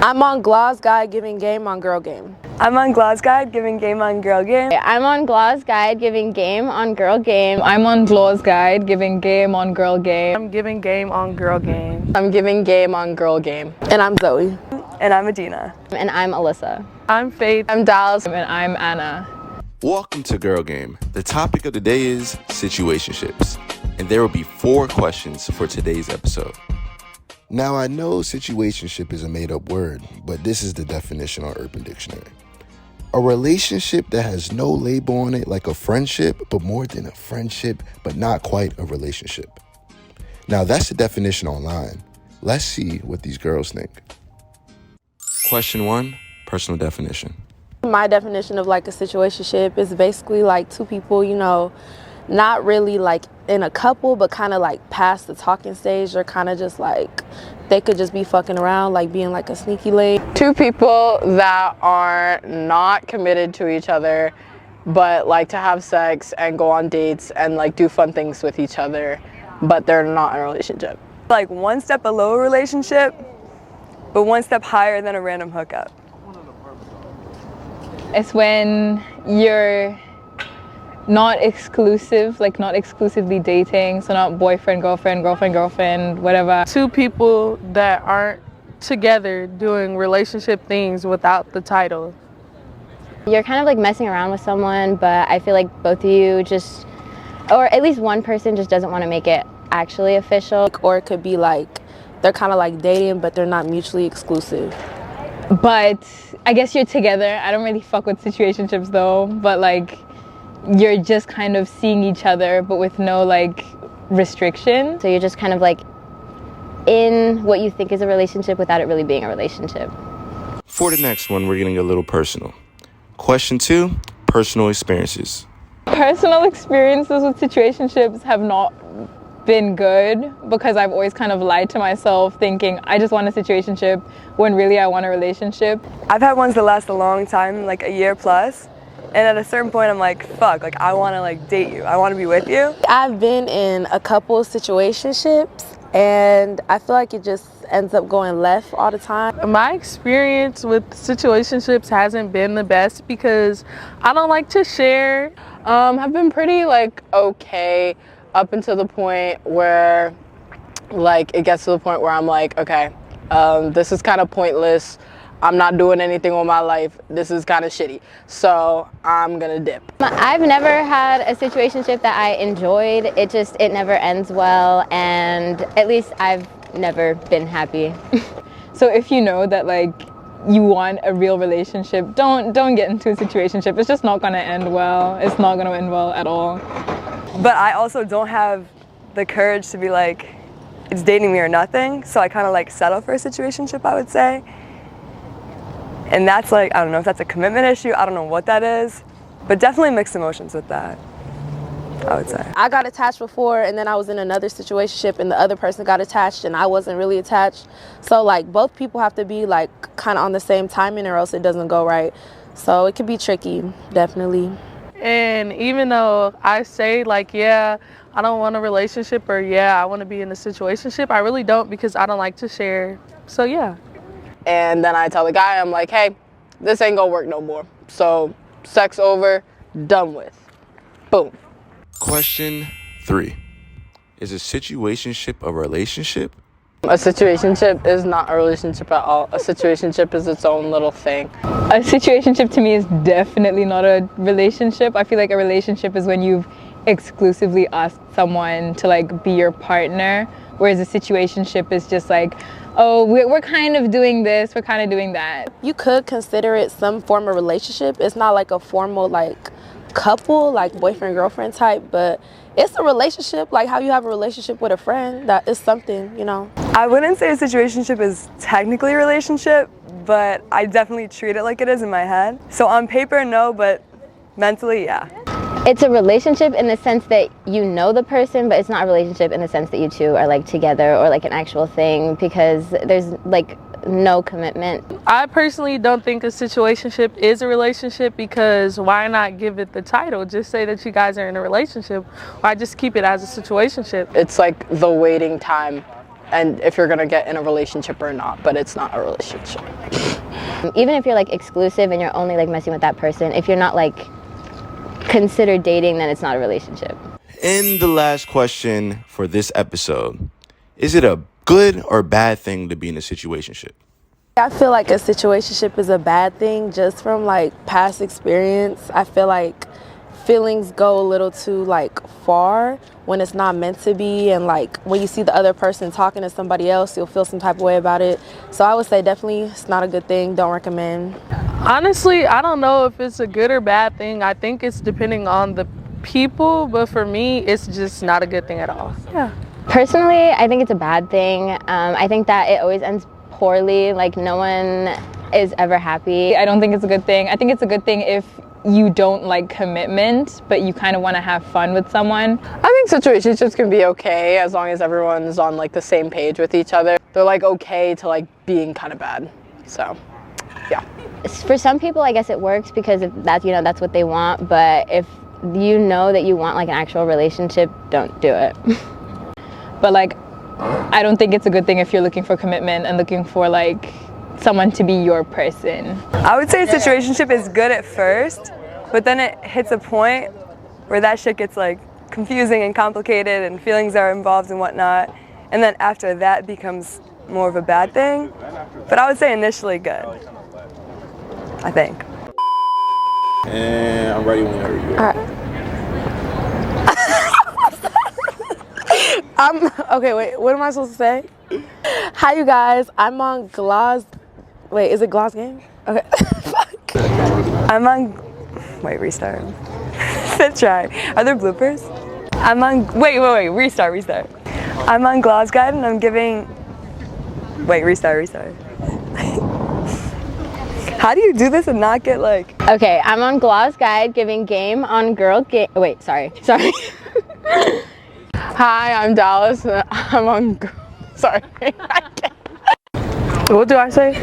I'm on Glaws Guide giving game on girl game. I'm on Glaws Guide giving game on girl game. I'm on Glaws Guide giving game on girl game. I'm on Glaws Guide giving game on girl game. I'm giving game on girl game. I'm giving game on girl game. And I'm Zoe. And I'm Adina. And I'm Alyssa. I'm Faith. I'm Dallas. And I'm Anna. Welcome to Girl Game. The topic of the day is situationships, and there will be 4 questions for today's episode. Now, I know situationship is a made-up word, but this is the definition on Urban Dictionary. A relationship that has no label on it, like a friendship, but more than a friendship, but not quite a relationship. Now, that's the definition online. Let's see what these girls think. Question 1, personal definition. My definition of like a situationship is basically like two people, not really like in a couple, but kind of like past the talking stage. They're kind of just like, they could just be fucking around, like being like a sneaky link. 2 people that are not committed to each other, but like to have sex and go on dates and like do fun things with each other, but they're not in a relationship. Like one step below a relationship, but one step higher than a random hookup. It's when you're not exclusive, like not exclusively dating, so not boyfriend, girlfriend, girlfriend, girlfriend, whatever. 2 people that aren't together doing relationship things without the title. You're kind of like messing around with someone, but I feel like both of you just, or at least one person just doesn't want to make it actually official. Or it could be like, they're kind of like dating, but they're not mutually exclusive. But I guess you're together. I don't really fuck with situationships though, but like you're just kind of seeing each other, but with no like restriction. So you're just kind of like in what you think is a relationship without it really being a relationship. For the next one, we're getting a little personal. Question 2, personal experiences. Personal experiences with situationships have not been good because I've always kind of lied to myself thinking I just want a situationship when really I want a relationship. I've had ones that last a long time, like a year plus. And at a certain point, I'm like, fuck, like I want to like date you. I want to be with you. I've been in a couple situationships, and I feel like it just ends up going left all the time. My experience with situationships hasn't been the best because I don't like to share. I've been pretty like okay up until the point where like it gets to the point where I'm like, okay, this is kind of pointless. I'm not doing anything with my life. This is kind of shitty. So I'm gonna dip. I've never had a situationship that I enjoyed. It never ends well, and at least I've never been happy. So if you know that like you want a real relationship, don't get into a situationship. It's just not gonna end well. It's not gonna end well at all. But I also don't have the courage to be like, it's dating me or nothing. So I kind of like settle for a situationship, I would say. And that's like, I don't know if that's a commitment issue. I don't know what that is. But definitely mixed emotions with that, I would say. I got attached before, and then I was in another situationship, and the other person got attached, and I wasn't really attached. So like both people have to be like kind of on the same timing, or else it doesn't go right. So it can be tricky, definitely. And even though I say like, yeah, I don't want a relationship, or yeah, I want to be in a situationship, I really don't because I don't like to share. So yeah. And then I tell the guy, I'm like, hey, this ain't gonna work no more. So sex over, done with. Boom. Question 3, is a situationship a relationship? A situationship is not a relationship at all. A situationship is its own little thing. A situationship to me is definitely not a relationship. I feel like a relationship is when you've exclusively asked someone to like be your partner, whereas a situationship is just like, oh, we're kind of doing this, we're kind of doing that. You could consider it some form of relationship. It's not like a formal like couple, like boyfriend girlfriend type, but it's a relationship, like how you have a relationship with a friend. That is something, I wouldn't say a situationship is technically a relationship, but I definitely treat it like it is in my head. So on paper, no, but mentally, yeah. It's a relationship in the sense that you know the person, but it's not a relationship in the sense that you two are like together or like an actual thing, because there's like no commitment. I personally don't think a situationship is a relationship because why not give it the title? Just say that you guys are in a relationship. Why just keep it as a situationship? It's like the waiting time and if you're gonna get in a relationship or not, but it's not a relationship. Even if you're like exclusive and you're only like messing with that person, if you're not like considered dating, then it's not a relationship. And the last question for this episode, is it a good or bad thing to be in a situationship? I feel like a situationship is a bad thing just from like past experience. I feel like feelings go a little too like far when it's not meant to be, and like when you see the other person talking to somebody else, you'll feel some type of way about it. So I would say definitely it's not a good thing. Don't recommend. Honestly, I don't know if it's a good or bad thing. I think it's depending on the people, but for me, it's just not a good thing at all. Yeah. Personally, I think it's a bad thing. I think that it always ends poorly. Like no one is ever happy. I don't think it's a good thing. I think it's a good thing if you don't like commitment, but you kind of want to have fun with someone. I think situationships can be okay as long as everyone's on like the same page with each other. They're like okay to like being kind of bad. So, yeah. For some people, I guess it works because if that, you know, that's what they want. But if you know that you want like an actual relationship, don't do it. But like, I don't think it's a good thing if you're looking for commitment and looking for like someone to be your person. I would say a situationship is good at first, but then it hits a point where that shit gets like confusing and complicated and feelings are involved and whatnot. And then after that becomes more of a bad thing. But I would say initially good, I think. And I'm ready whenever you are. All right. Okay, wait, what am I supposed to say? Hi, you guys. I'm on Glaws. Wait, is it Glaws game? Okay. Fuck. I'm on, wait, restart. Let's try. Are there bloopers? I'm on, wait, restart. I'm on Glaws Guide and I'm giving, wait, restart. How do you do this and not get like? Okay, I'm on Glaws Guide giving game on girl game. Wait, sorry. Hi, I'm Dallas. I'm on. Sorry. What do I say?